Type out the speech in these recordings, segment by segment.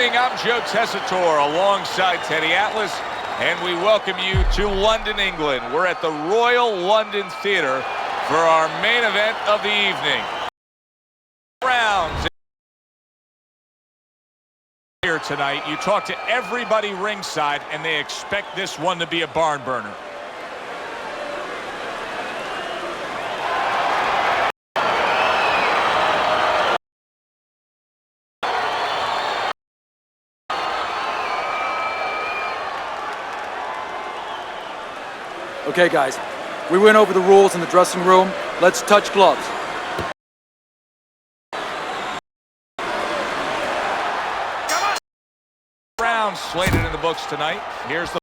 evening. I'm Joe Tessitore alongside Teddy Atlas, and we welcome you to London, England. We're at the Royal London Theatre for our main event of the evening. Rounds here tonight. You talk to everybody ringside, and they expect this one to be a barn burner. Okay, guys, we went over the rules in the dressing room. Let's touch gloves. Rounds slated in the books tonight. Here's the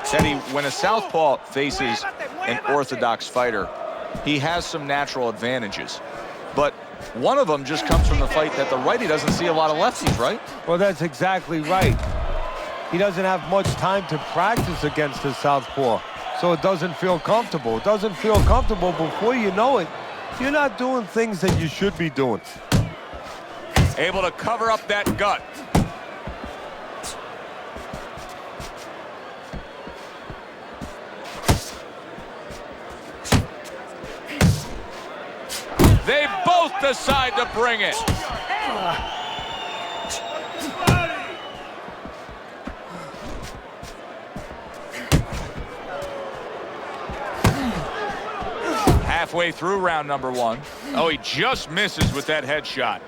Teddy, when a southpaw faces an orthodox fighter, he has some natural advantages. But one of them just comes from the fight that the righty doesn't see a lot of lefties, right? Well, that's exactly right. He doesn't have much time to practice against the southpaw, so it doesn't feel comfortable. It doesn't feel comfortable. Before you know it, you're not doing things that you should be doing. Able to cover up that gut. They both decide to bring it. Halfway through round number one. Oh, he just misses with that headshot.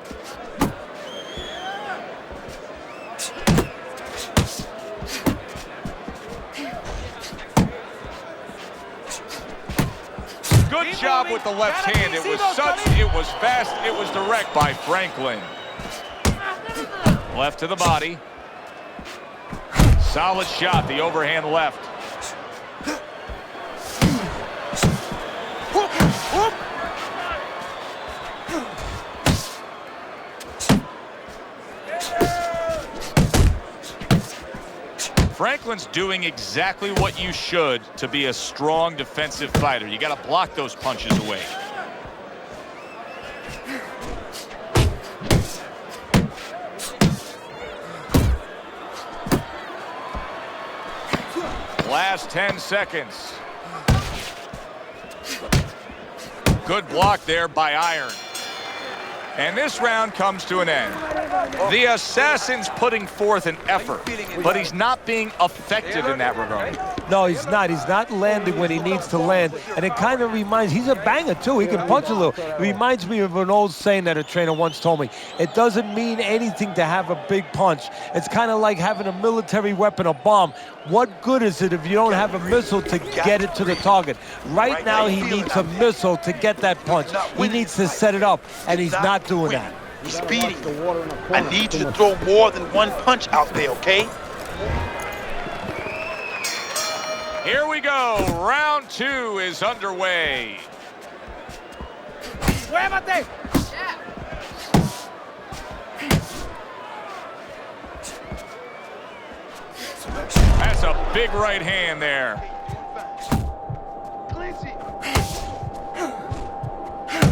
Good job with the left hand. It was sudden, it was fast, it was direct by Franklin. Left to the body. Solid shot, the overhand left. Franklin's doing exactly what you should to be a strong defensive fighter. You got to block those punches away. Last 10 seconds. Good block there by Iron. And this round comes to an end. The Assassin's putting forth an effort, but he's not being effective in that regard. No, he's not. He's not landing when he needs to land. And it kind of reminds, he's a banger too. He can punch a little. It reminds me of an old saying that a trainer once told me. It doesn't mean anything to have a big punch. It's kind of like having a military weapon, a bomb. What good is it if you don't have a missile to get it to the target? Right now, he needs a missile to get that punch. He needs to set it up, and he's not doing that. He's speeding. I need you to throw more than one punch out there, okay? Here we go. Round two is underway. Muévate. That's a big right hand there.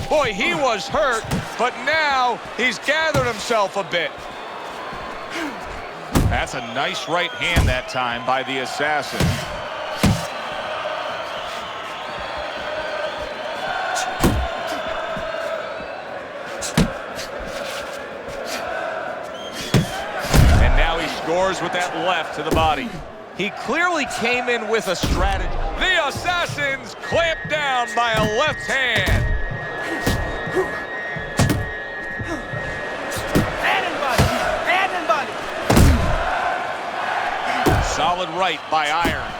Boy, he was hurt, but now he's gathered himself a bit. That's a nice right hand that time by the Assassin. And now he scores with that left to the body. He clearly came in with a strategy. The Assassins clamped down by a left hand. Hand and body. Solid right by Iron.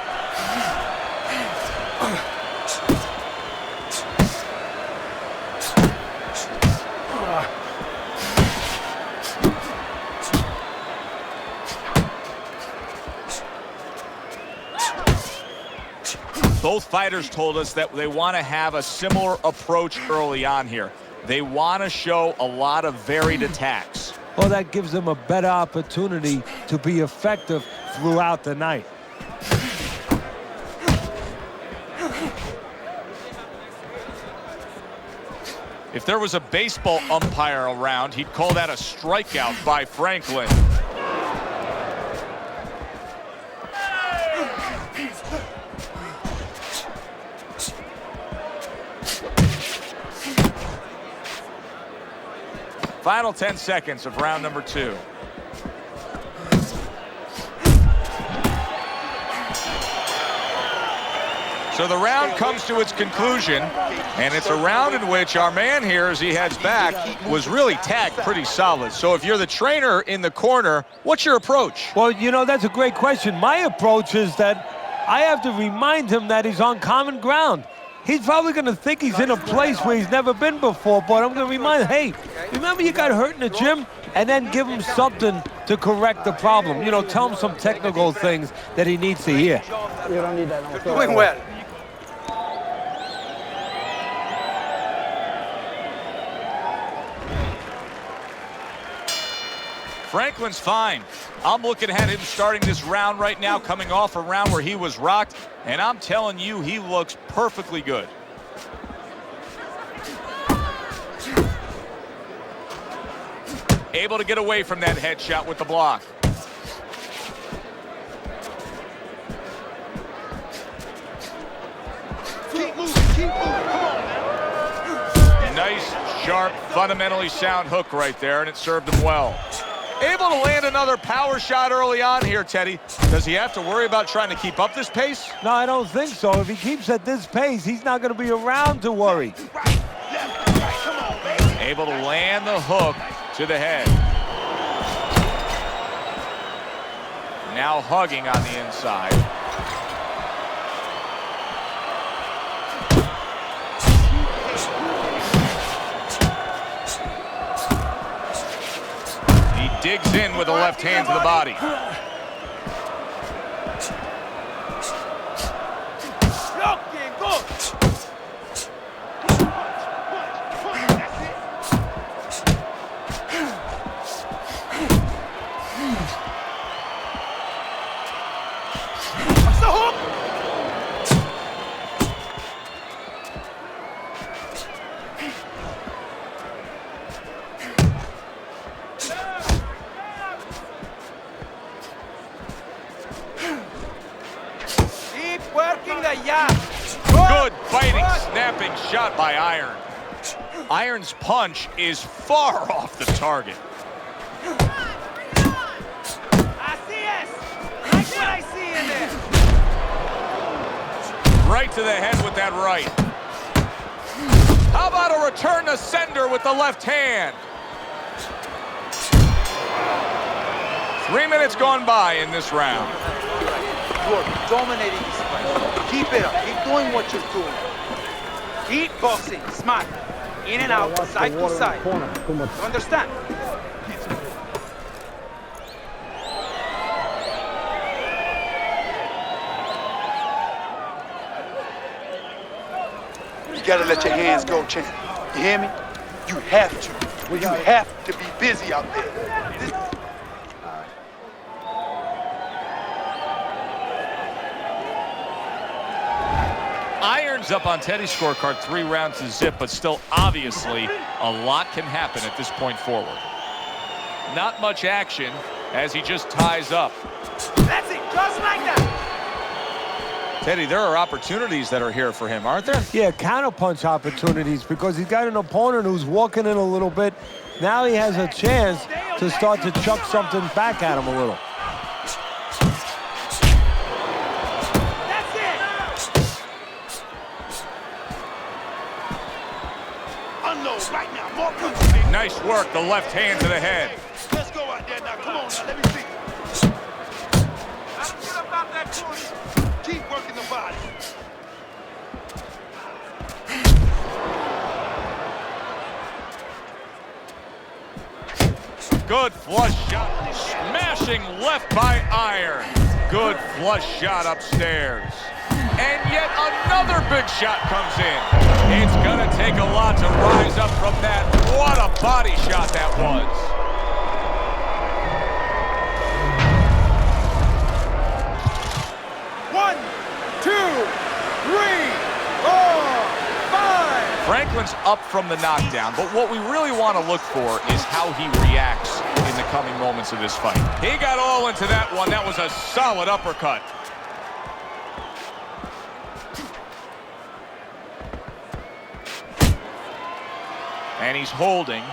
Both fighters told us that they want to have a similar approach early on here. They want to show a lot of varied attacks. Well, that gives them a better opportunity to be effective throughout the night. If there was a baseball umpire around, he'd call that a strikeout by Franklin. Final 10 seconds of round number 2. So the round comes to its conclusion, and it's a round in which our man here, as he heads back, was really tagged pretty solid. So if you're the trainer in the corner, what's your approach? Well, you know, that's a great question. My approach is that I have to remind him that he's on common ground. He's probably going to think he's in a place where he's never been before, but I'm going to remind him, hey, remember you got hurt in the gym? And then give him something to correct the problem. You know, tell him some technical things that he needs to hear. You don't need that. You're doing well. Franklin's fine. I'm looking at him starting this round right now, coming off a round where he was rocked, and I'm telling you, he looks perfectly good. Able to get away from that headshot with the block. Keep moving, keep moving. Come on, man. Nice, sharp, fundamentally sound hook right there, and it served him well. Able to land another power shot early on here, Teddy. Does he have to worry about trying to keep up this pace? No, I don't think so. If he keeps at this pace, he's not going to be around to worry. Right, left, right. Come on, baby. Able to land the hook to the head. Now hugging on the inside. He digs in with the left hand to the body. Looking good. That's the hook. Keep working the jab. Good fighting, snapping shot by Iron. Iron's punch is far off the target. Así es. Like what I see in there. Right to the head with that right. How about a return to sender with the left hand? 3 minutes gone by in this round. You are dominating this fight. Keep it up. Keep doing what you're doing. Keep boxing. Smart. In and out, side to side. You understand? You gotta let your hands go, champ. You hear me? You have to. You have to be busy out there. Iron's up on Teddy's scorecard 3 rounds to zip, but still obviously a lot can happen at this point forward. Not much action as he just ties up. That's it. Just like that. Teddy, there are opportunities that are here for him, aren't there? Yeah, counterpunch opportunities because he's got an opponent who's walking in a little bit. Now he has a chance to start to chuck something back at him a little. That's it. Unload right now. More punches, baby. Nice work, the left hand to the head. Let's go out there now. Come on now. Let me see. Let's get about that corner. Keep working the body. Good flush shot, smashing left by Iron. Good flush shot upstairs. And yet another big shot comes in. It's gonna take a lot to rise up from that. What a body shot that was. opens up from the knockdown, but what we really want to look for is how he reacts in the coming moments of this fight. He got all into that one. That was a solid uppercut. And he's holding.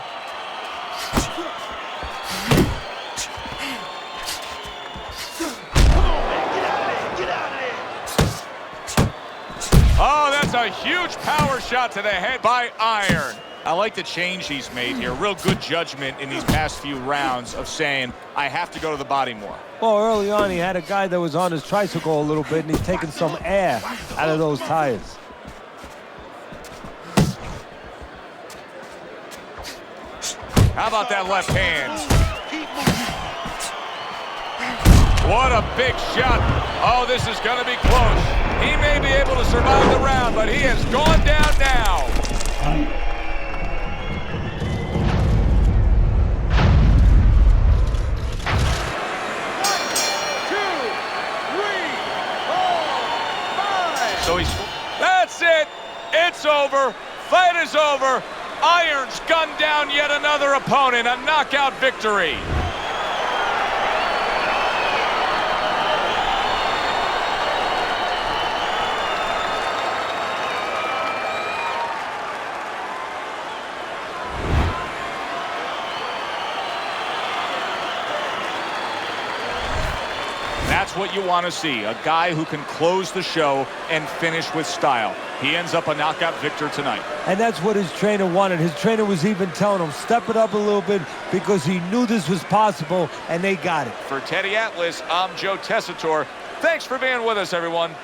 Oh, that's a huge power shot to the head by Iron. I like the change he's made here. Real good judgment in these past few rounds of saying, I have to go to the body more. Well, early on, he had a guy that was on his tricycle a little bit, and he's taking some air out of those tires. How about that left hand? What a big shot. Oh, this is going to be close. He may be able to survive the round, but he has gone down now. So that's it. It's over. Fight is over. Iron's gunned down yet another opponent. A knockout victory. That's what you want to see, a guy who can close the show and finish with style. He ends up a knockout victor tonight. And that's what his trainer wanted. His trainer was even telling him, step it up a little bit, because he knew this was possible, and they got it. For Teddy Atlas, I'm Joe Tessitore. Thanks for being with us, everyone.